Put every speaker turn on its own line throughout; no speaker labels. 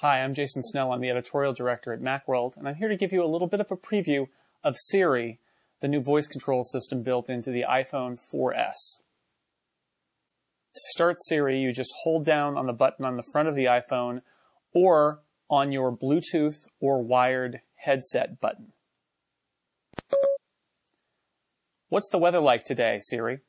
Hi, I'm Jason Snell. I'm the editorial director at Macworld, and I'm here to give you a little bit of a preview of Siri, the new voice control system built into the iPhone 4S. To start Siri, you just hold down on the button on the front of the iPhone or on your Bluetooth or wired headset button. What's the weather like today, Siri?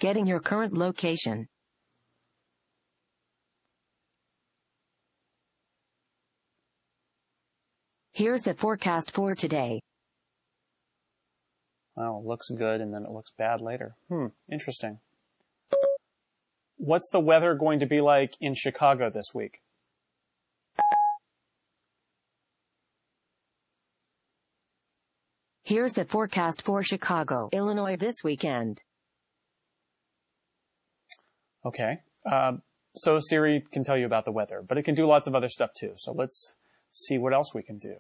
Getting your current location. Here's the forecast for today.
Well, it looks good and then it looks bad later. Interesting. What's the weather going to be like in Chicago this week?
Here's the forecast for Chicago, Illinois this weekend.
Okay. So Siri can tell you about the weather, but it can do lots of other stuff too. So let's see what else we can do.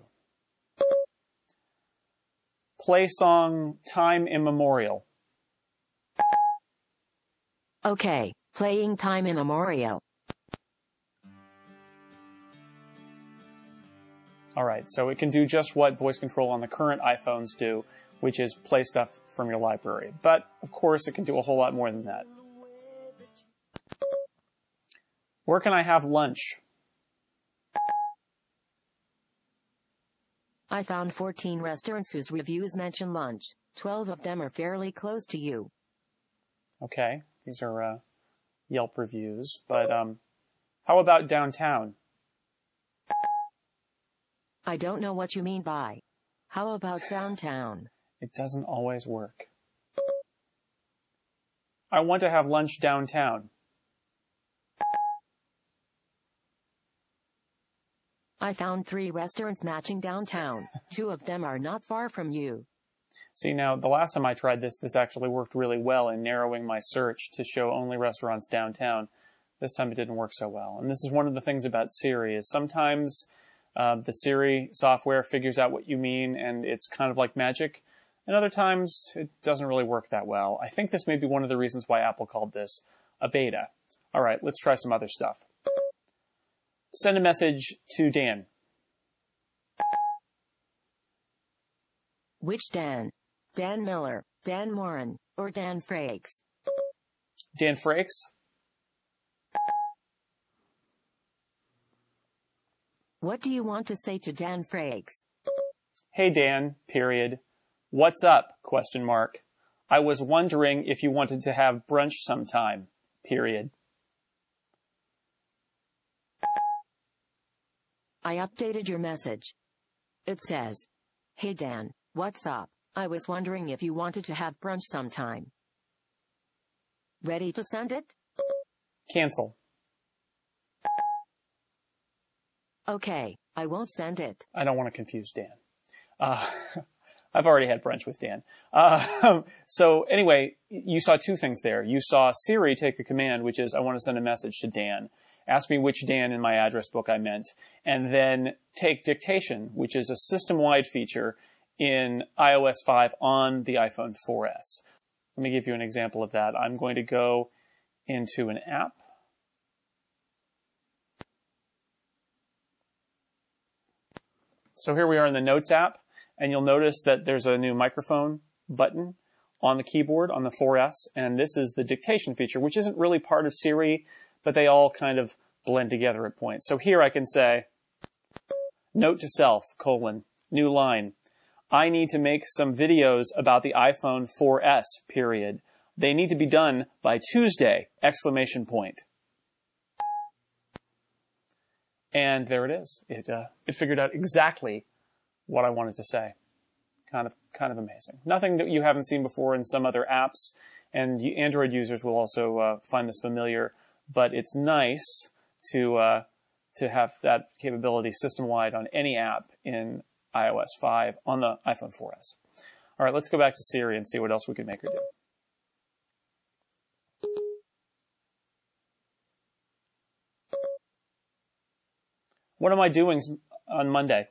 Play song Time Immemorial.
Okay, playing Time Immemorial.
All right, so it can do just what voice control on the current iPhones do, which is play stuff from your library. But, of course, it can do a whole lot more than that. Where can I have lunch?
I found 14 restaurants whose reviews mention lunch. 12 of them are fairly close to you.
Okay, these are Yelp reviews, but how about downtown?
I don't know what you mean by. How about downtown?
It doesn't always work. I want to have lunch downtown.
I found 3 restaurants matching downtown. 2 of them are not far from you.
See, now, the last time I tried this actually worked really well in narrowing my search to show only restaurants downtown. This time it didn't work so well. And this is one of the things about Siri, is sometimes the Siri software figures out what you mean and it's kind of like magic. And other times it doesn't really work that well. I think this may be one of the reasons why Apple called this a beta. All right, let's try some other stuff. Send a message to Dan.
Which Dan? Dan Miller, Dan Morin, or Dan Frakes?
Dan Frakes?
What do you want to say to Dan Frakes?
Hey Dan, period. What's up? Question mark. I was wondering if you wanted to have brunch sometime. Period.
I updated your message. It says, Hey Dan, what's up? I was wondering if you wanted to have brunch sometime. Ready to send it?
Cancel.
Okay, I won't send it.
I don't want to confuse Dan. I've already had brunch with Dan. So anyway, you saw 2 things there. You saw Siri take a command, which is, I want to send a message to Dan. Ask me which Dan in my address book I meant. And then take dictation, which is a system-wide feature in iOS 5 on the iPhone 4S. Let me give you an example of that. I'm going to go into an app. So here we are in the Notes app, and you'll notice that there's a new microphone button on the keyboard on the 4S, and this is the dictation feature, which isn't really part of Siri, but they all kind of blend together at points. So here I can say, note to self, : new line. I need to make some videos about the iPhone 4S, period. They need to be done by Tuesday, ! And there it is. It figured out exactly what I wanted to say. Kind of amazing. Nothing that you haven't seen before in some other apps, and Android users will also find this familiar. But it's nice to have that capability system-wide on any app in iOS 5 on the iPhone 4S. All right, let's go back to Siri and see what else we can make her do. What am I doing on Monday?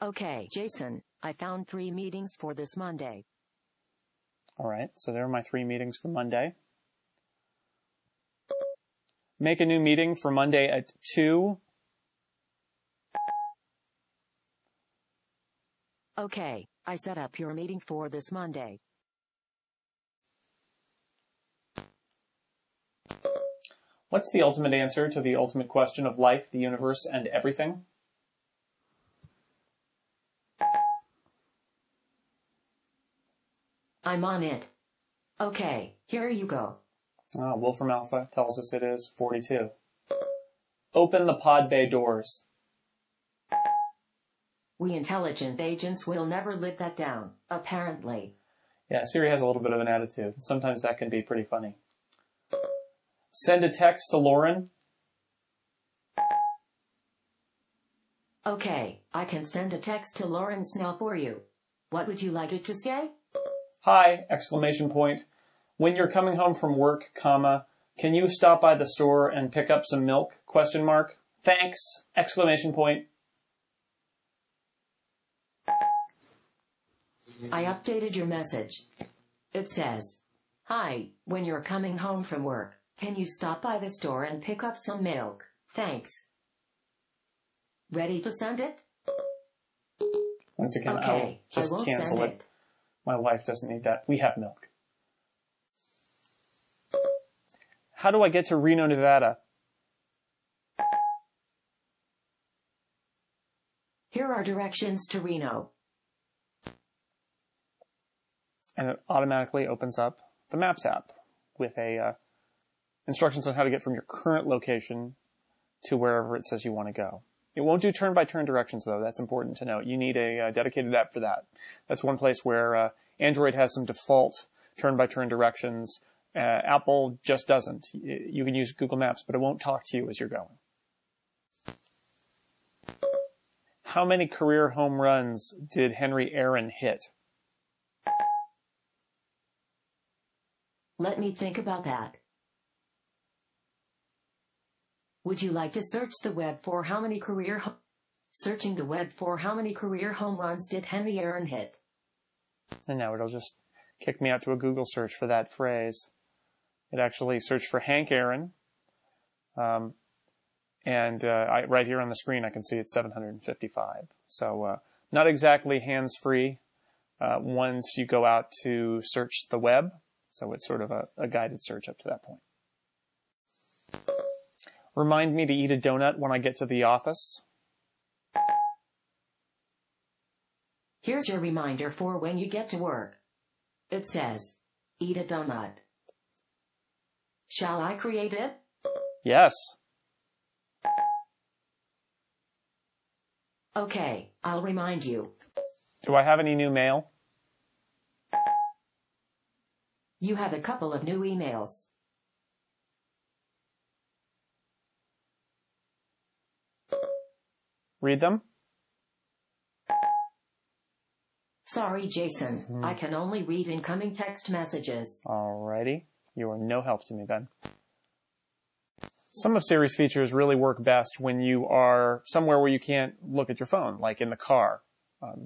Okay, Jason, I found 3 meetings for this Monday.
All right, so there are my 3 meetings for Monday. Make a new meeting for Monday at 2.
Okay, I set up your meeting for this Monday.
What's the ultimate answer to the ultimate question of life, the universe, and everything?
I'm on it. Okay, here you go.
Wolfram Alpha tells us it is 42. Open the pod bay doors.
We intelligent agents will never live that down, apparently.
Yeah, Siri has a little bit of an attitude. Sometimes that can be pretty funny. Send a text to Lauren.
Okay, I can send a text to Lauren Snell for you. What would you like it to say?
Hi! Exclamation point. When you're coming home from work, comma, can you stop by the store and pick up some milk? Question mark. Thanks! Exclamation point.
I updated your message. It says, Hi, when you're coming home from work, can you stop by the store and pick up some milk? Thanks. Ready to send it?
Once again,
Okay,
I'll just cancel it. My wife doesn't need that. We have milk. How do I get to Reno, Nevada?
Here are directions to Reno.
And it automatically opens up the Maps app with instructions on how to get from your current location to wherever it says you want to go. It won't do turn-by-turn directions, though. That's important to note. You need a dedicated app for that. That's one place where Android has some default turn-by-turn directions. Apple just doesn't. You can use Google Maps, but it won't talk to you as you're going. How many career home runs did Henry Aaron hit?
Let me think about that. Would you like to search the web for how many Searching the web for how many career home runs did Henry Aaron hit?
And now it'll just kick me out to a Google search for that phrase. It actually searched for Hank Aaron. Right here on the screen, I can see it's 755. So not exactly hands-free once you go out to search the web. So it's sort of a guided search up to that point. Remind me to eat a donut when I get to the office.
Here's your reminder for when you get to work. It says, eat a donut. Shall I create it?
Yes.
Okay, I'll remind you.
Do I have any new mail?
You have a couple of new emails.
Read them?
Sorry, Jason. I can only read incoming text messages.
Alrighty. You are no help to me then. Some of Siri's features really work best when you are somewhere where you can't look at your phone, like in the car.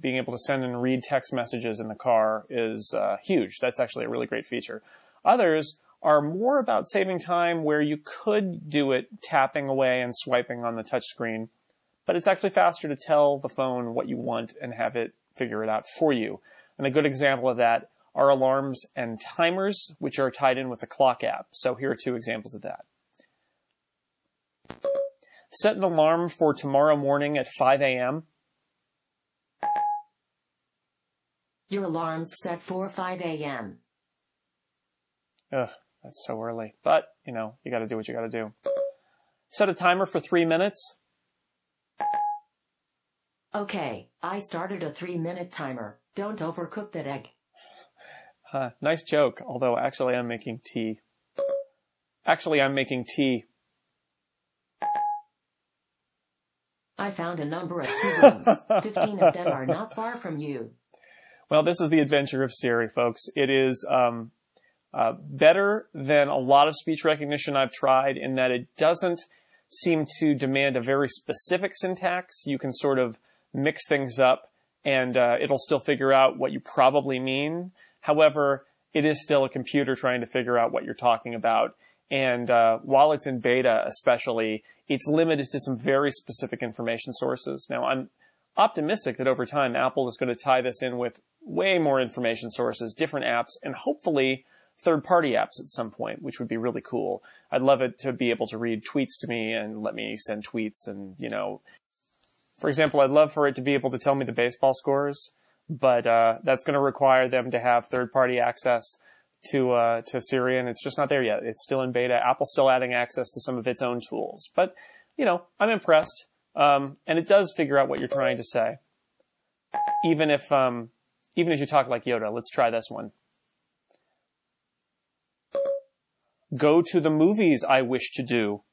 Being able to send and read text messages in the car is huge. That's actually a really great feature. Others are more about saving time where you could do it tapping away and swiping on the touch screen, but it's actually faster to tell the phone what you want and have it figure it out for you. And a good example of that are alarms and timers, which are tied in with the clock app. So here are 2 examples of that. Set an alarm for tomorrow morning at 5 a.m.
Your alarm's set for 5 a.m.
Ugh, that's so early. But, you gotta do what you gotta do. Set a timer for 3 minutes.
Okay, I started a 3-minute timer. Don't overcook that egg.
Nice joke, although actually I'm making tea.
I found a number of 2 rooms. 15 of them are not far from you.
Well, this is the adventure of Siri, folks. It is better than a lot of speech recognition I've tried in that it doesn't seem to demand a very specific syntax. You can sort of mix things up and it'll still figure out what you probably mean. However, it is still a computer trying to figure out what you're talking about. And while it's in beta especially, it's limited to some very specific information sources. Now, I'm optimistic that over time, Apple is going to tie this in with way more information sources, different apps, and hopefully third-party apps at some point, which would be really cool. I'd love it to be able to read tweets to me and let me send tweets. And, you know, for example, I'd love for it to be able to tell me the baseball scores, but that's going to require them to have third-party access to Siri, and it's just not there yet. It's still in beta. Apple's still adding access to some of its own tools. But, you know, I'm impressed. And it does figure out what you're trying to say. Even as you talk like Yoda. Let's try this one. Go to the movies I wish to do.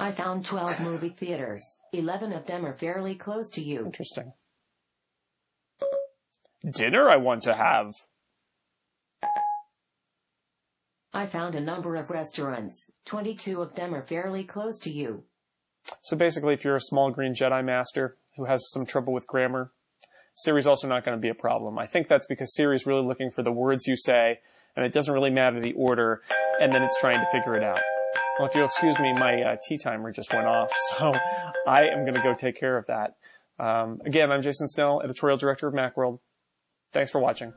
I found 12 movie theaters. 11 of them are fairly close to you.
Interesting. Dinner I want to have.
I found a number of restaurants. 22 of them are fairly close to you.
So basically, if you're a small green Jedi master who has some trouble with grammar, Siri's also not going to be a problem. I think that's because Siri's really looking for the words you say, and it doesn't really matter the order, and then it's trying to figure it out. Well, if you'll excuse me, my tea timer just went off, so I am going to go take care of that. Again, I'm Jason Snell, editorial director of Macworld. Thanks for watching.